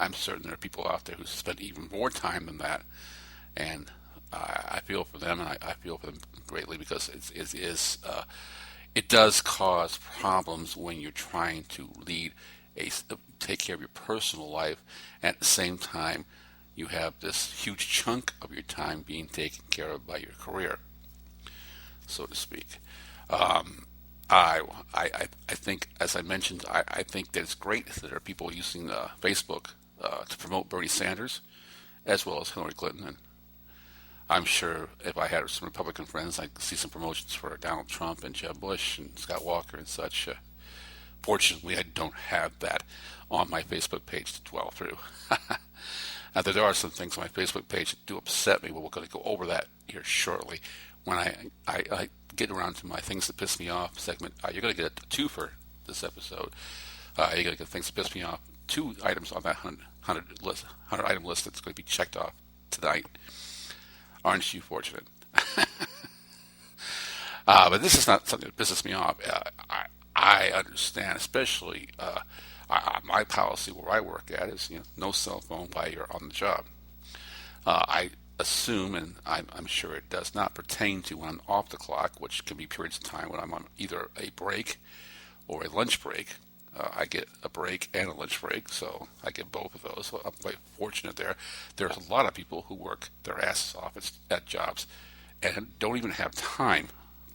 I'm certain there are people out there who spend even more time than that, and I feel for them, and I feel for them greatly because it does cause problems when you're trying to take care of your personal life, and at the same time you have this huge chunk of your time being taken care of by your career, so to speak. Um, I think, as I mentioned, I think that it's great that there are people using Facebook to promote Bernie Sanders as well as Hillary Clinton. And I'm sure if I had some Republican friends, I'd see some promotions for Donald Trump and Jeb Bush and Scott Walker and such. Fortunately, I don't have that on my Facebook page to dwell through. Now, there are some things on my Facebook page that do upset me, but we're going to go over that here shortly. When I get around to my things that piss me off segment, you're going to get two for this episode. You're going to get things that piss me off. Two items on that 100 item list that's going to be checked off tonight. Aren't you fortunate? But this is not something that pisses me off. I understand, especially my policy where I work at is no cell phone while you're on the job. I assume, and I'm sure it does not pertain to when I'm off the clock, which can be periods of time when I'm on either a break or a lunch break. I get a break and a lunch break, so I get both of those. So I'm quite fortunate there. There's a lot of people who work their asses off at jobs and don't even have time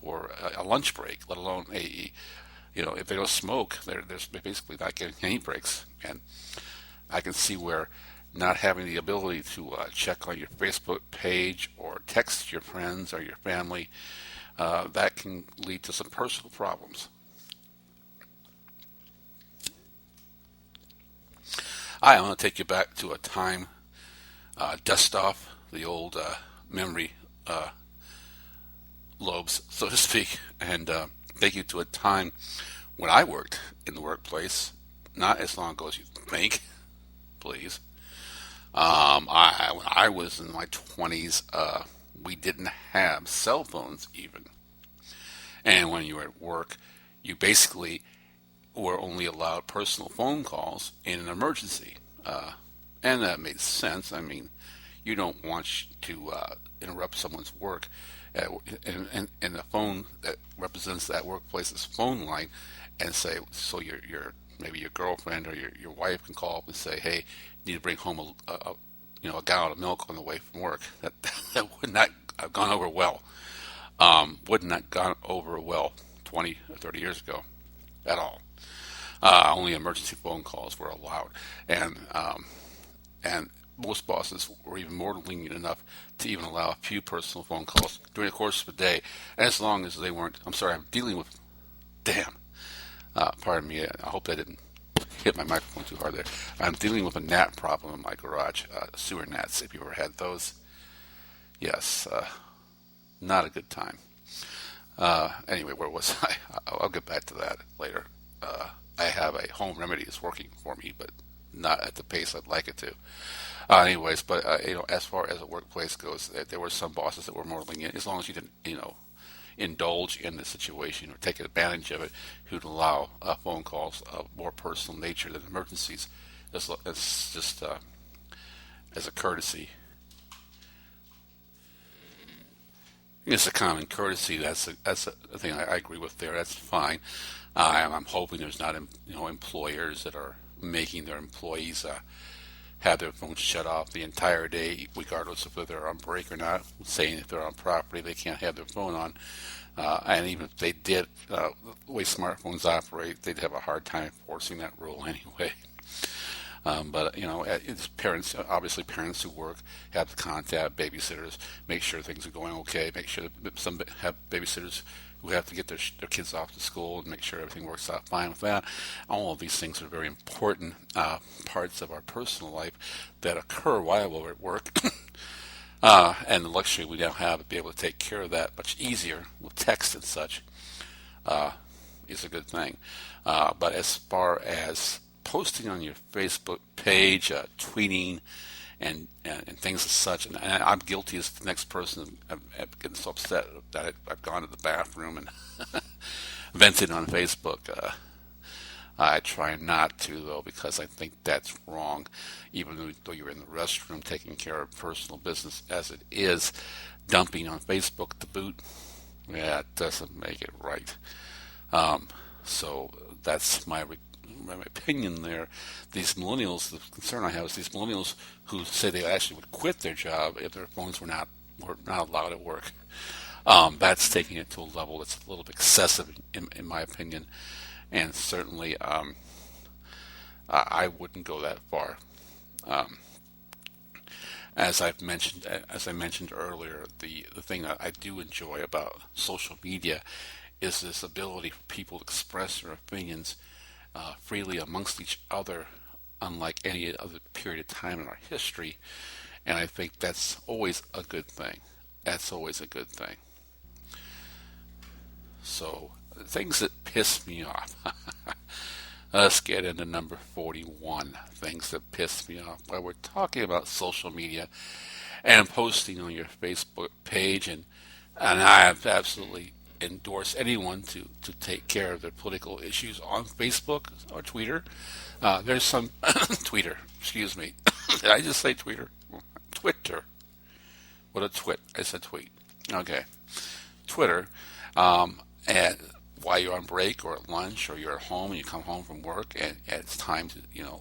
for a lunch break, let alone if they don't smoke, they're basically not getting any breaks. And I can see where not having the ability to check on your Facebook page or text your friends or your family, that can lead to some personal problems. I want to take you back to a time, dust off the old memory lobes, so to speak, and take you to a time when I worked in the workplace, not as long ago as you think, please. When I was in my 20s, we didn't have cell phones even. And when you were at work, you basically were only allowed personal phone calls in an emergency. And that made sense. I mean, you don't want to interrupt someone's work. And the phone that represents that workplace's phone line and say, so maybe your girlfriend or your wife can call up and say, hey, you need to bring home a gallon of milk on the way from work. That would not have gone over well. Would not have gone over well 20 or 30 years ago at all. Only emergency phone calls were allowed, and most bosses were even more lenient enough to even allow a few personal phone calls during the course of a day, as long as they weren't. I'm sorry, I'm dealing with. Damn. Pardon me. I hope I didn't hit my microphone too hard there. I'm dealing with a gnat problem in my garage. Sewer gnats. If you ever had those, yes, not a good time. Anyway, where was I? I'll get back to that later. I have a home remedy that's working for me, but not at the pace I'd like it to. As far as the workplace goes, there were some bosses that were more lenient, as long as you didn't, indulge in the situation or take advantage of it, who'd allow phone calls of more personal nature than emergencies, as just as a courtesy. It's a common courtesy. That's a thing I agree with there. That's fine. I'm hoping there's not employers that are making their employees have their phones shut off the entire day, regardless of whether they're on break or not, saying if they're on property they can't have their phone on. And even if they did, the way smartphones operate, they'd have a hard time enforcing that rule anyway. But it's parents, obviously parents who work have to contact babysitters, make sure things are going okay, make sure that some have babysitters who have to get their kids off to school and make sure everything works out fine with that. All of these things are very important parts of our personal life that occur while we're at work. And the luxury we now have to be able to take care of that much easier with text and such is a good thing. But as far as posting on your Facebook page, tweeting, and things as such, and I'm guilty as the next person of getting so upset that I've gone to the bathroom and vented on Facebook. I try not to, though, because I think that's wrong. Even though you're in the restroom taking care of personal business as it is, dumping on Facebook to boot, yeah, it doesn't make it right. So that's my opinion there. These millennials, the concern I have is these millennials who say they actually would quit their job if their phones were not allowed at work. That's taking it to a level that's a little bit excessive, in my opinion, and certainly I wouldn't go that far. Um, as I mentioned earlier, the thing that I do enjoy about social media is this ability for people to express their opinions freely amongst each other, unlike any other period of time in our history. And I think that's always a good thing. That's always a good thing. So, things that piss me off. Let's get into number 41. Things that piss me off. While we're talking about social media and posting on your Facebook page, and I have absolutely endorse anyone to take care of their political issues on Facebook or Twitter. There's some Twitter, excuse me. Did I just say Twitter? Twitter. What a twit. I said tweet. Okay. Twitter. And while you're on break or at lunch or you're at home and you come home from work and it's time to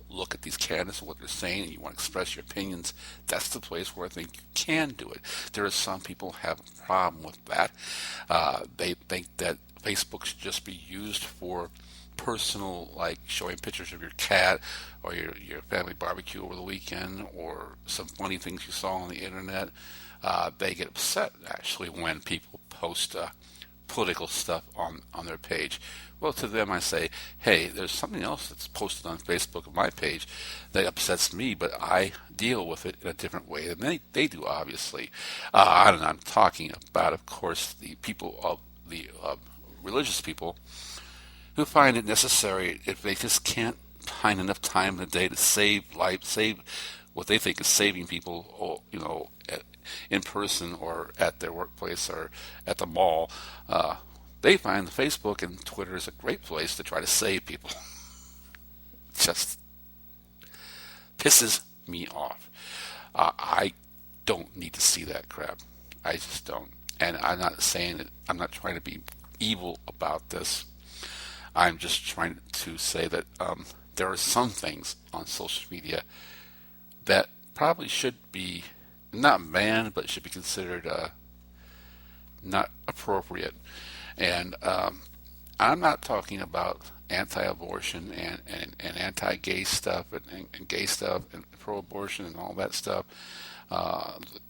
look at these candidates and what they're saying and you want to express your opinions, that's the place where I think you can do it. There are some people who have a problem with that. They think that Facebook should just be used for personal, like showing pictures of your cat or your family barbecue over the weekend or some funny things you saw on the internet. They get upset actually when people post political stuff on their page. Well, to them I say, hey, there's something else that's posted on Facebook on my page that upsets me, but I deal with it in a different way than they do, obviously. And I'm talking about, of course, the people of the religious people who find it necessary, if they just can't find enough time in the day to save life, save what they think is saving people, or, in person or at their workplace or at the mall, they find the Facebook and Twitter is a great place to try to save people. It just pisses me off. I don't need to see that crap. I just don't. And I'm not saying that, I'm not trying to be evil about this. I'm just trying to say that there are some things on social media that probably should be not banned, but should be considered not appropriate. And I'm not talking about anti-abortion and anti-gay stuff and gay stuff and pro-abortion and all that stuff.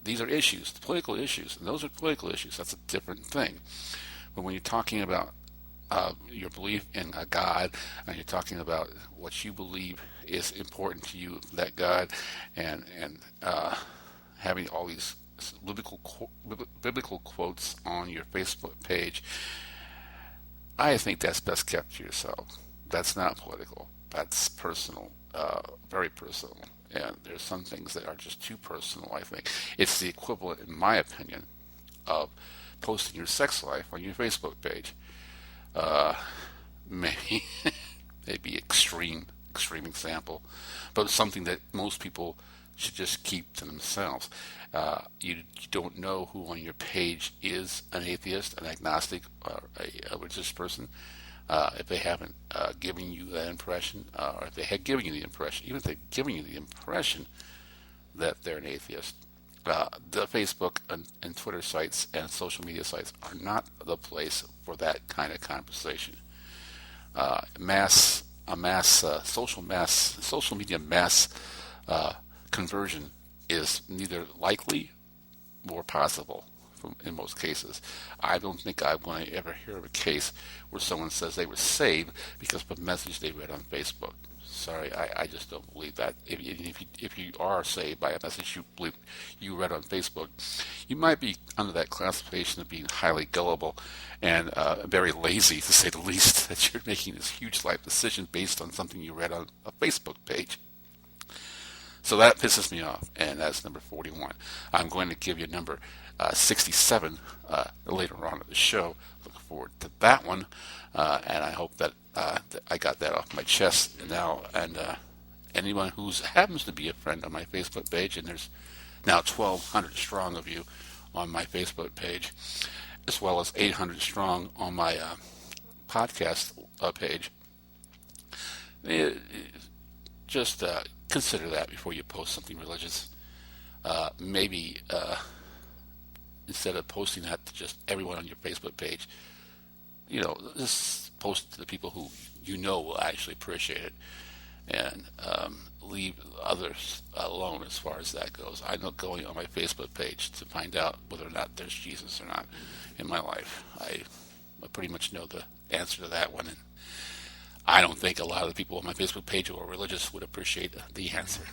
These are issues, political issues, and those are political issues. That's a different thing. But when you're talking about your belief in a God, and you're talking about what you believe is important to you, that God, and having all these biblical quotes on your Facebook page, I think that's best kept to yourself. That's not political. That's personal, very personal. And there's some things that are just too personal, I think. It's the equivalent, in my opinion, of posting your sex life on your Facebook page. Maybe, maybe extreme example, but something that most people should just keep to themselves. You don't know who on your page is an atheist, an agnostic, or a religious person. If they haven't given you that impression, or if they had given you the impression, even if they've given you the impression that they're an atheist, the Facebook and Twitter sites and social media sites are not the place for that kind of conversation. Social media mass conversion is neither likely nor possible in most cases. I don't think I'm going to ever hear of a case where someone says they were saved because of a message they read on Facebook. Sorry, I just don't believe that. If you are saved by a message you read on Facebook, you might be under that classification of being highly gullible and very lazy, to say the least, that you're making this huge life decision based on something you read on a Facebook page. So that pisses me off, and that's number 41. I'm going to give you number 67 later on in the show. Look forward to that one, and I hope that I got that off my chest now. And anyone who happens to be a friend on my Facebook page, and there's now 1,200 strong of you on my Facebook page, as well as 800 strong on my podcast page. Just consider that before you post something religious. Maybe instead of posting that to just everyone on your Facebook page, just post it to the people who you know will actually appreciate it, and leave others alone as far as that goes. I'm not going on my Facebook page to find out whether or not there's Jesus or not in my life. I pretty much know the answer to that one, and I don't think a lot of the people on my Facebook page who are religious would appreciate the answer.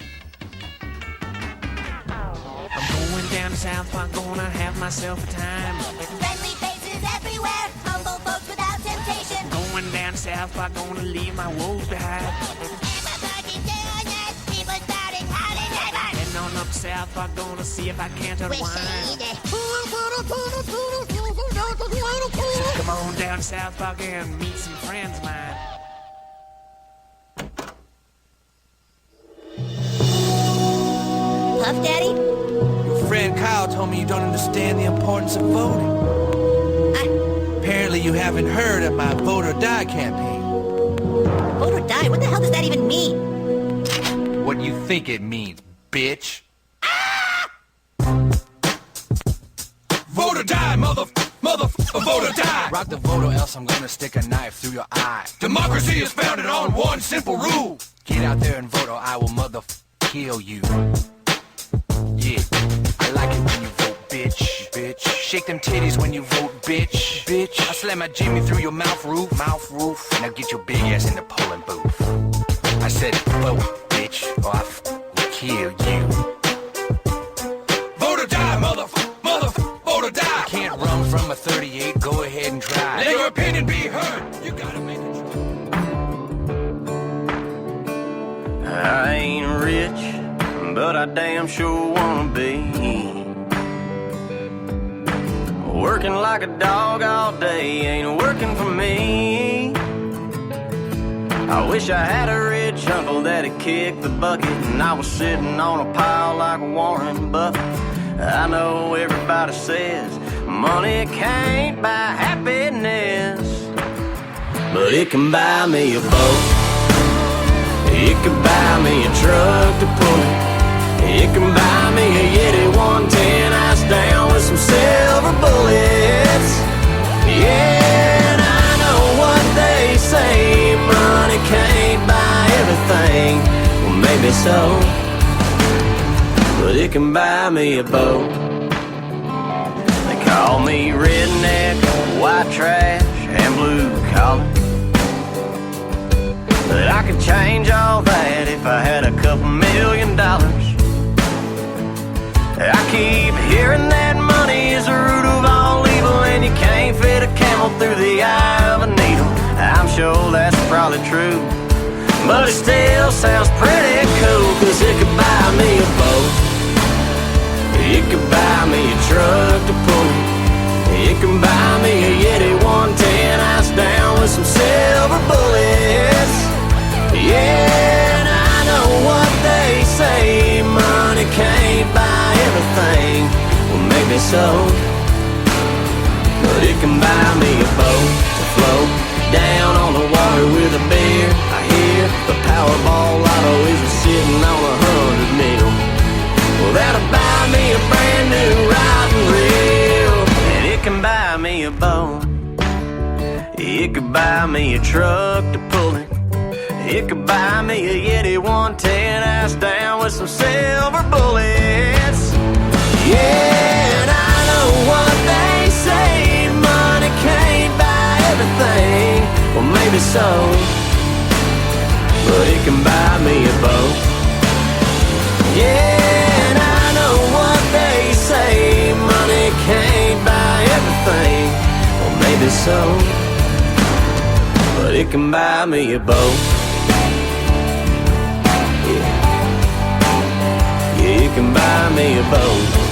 I'm going down south, I'm gonna have myself a time. Friendly faces everywhere, humble folks without temptation. Going down south, I'm gonna leave my woes behind. Everybody doing it, people starting howling heaven. Heading on up south, I'm gonna see if I can't unwind. So come on down south, I can meet some friends of mine. Puff Daddy? Your friend Kyle told me you don't understand the importance of voting. Apparently you haven't heard of my Vote or Die campaign. Vote or die? What the hell does that even mean? What do you think it means, bitch? Vote or die, mother, vote or die. Rock the vote or else I'm gonna stick a knife through your eye. Democracy is founded on one simple rule. Get out there and vote or I will kill you. Yeah, I like it when you vote, bitch. Shake them titties when you vote, bitch. I slam my Jimmy through your mouth roof. Now get your big ass in the polling booth. I said vote, bitch, or I will kill you. Vote or die, mother, vote or die. Can't run from a 38, go ahead and try. Let your opinion be heard. You gotta make a choice. I ain't rich, but I damn sure wanna be. Working like a dog all day ain't working for me. I wish I had a rich uncle that'd kick the bucket and I was sitting on a pile like Warren Buffett. I know everybody says money can't buy happiness, but it can buy me a boat. It can buy me a truck to pull it. It can buy me a Yeti 110 ice down with some silver bullets. Yeah, and I know what they say, money can't buy everything. Well, maybe so, but it can buy me a boat. They call me redneck, white trash, and blue collar, but I could change all that if I had a couple $1 million. I keep hearing that money is the root of all evil, and you can't fit a camel through the eye of a needle. I'm sure that's probably true, but it still sounds pretty cool, 'cause it could buy me a boat. It could buy me a truck to pull it. It can buy me a Yeti 110 ice down with some silver bullets. Yeah, and I know what they say, money can't buy everything. Well, maybe so, but it can buy me a boat to float down on the water with a beer. I hear the Powerball lotto is sitting on 100 mil. Well, that'll buy me a brand new rod and reel. And it can buy me a boat. It could buy me a truck to pull it. It could buy me a Yeti 110 ice down with some silver bullets. Yeah, and I know what they say, money can't buy everything. Well, maybe so, but it can buy me a boat. Yeah, and I know what they say, money can't buy everything. Well, maybe so, but it can buy me a boat. Yeah, it can buy me a boat.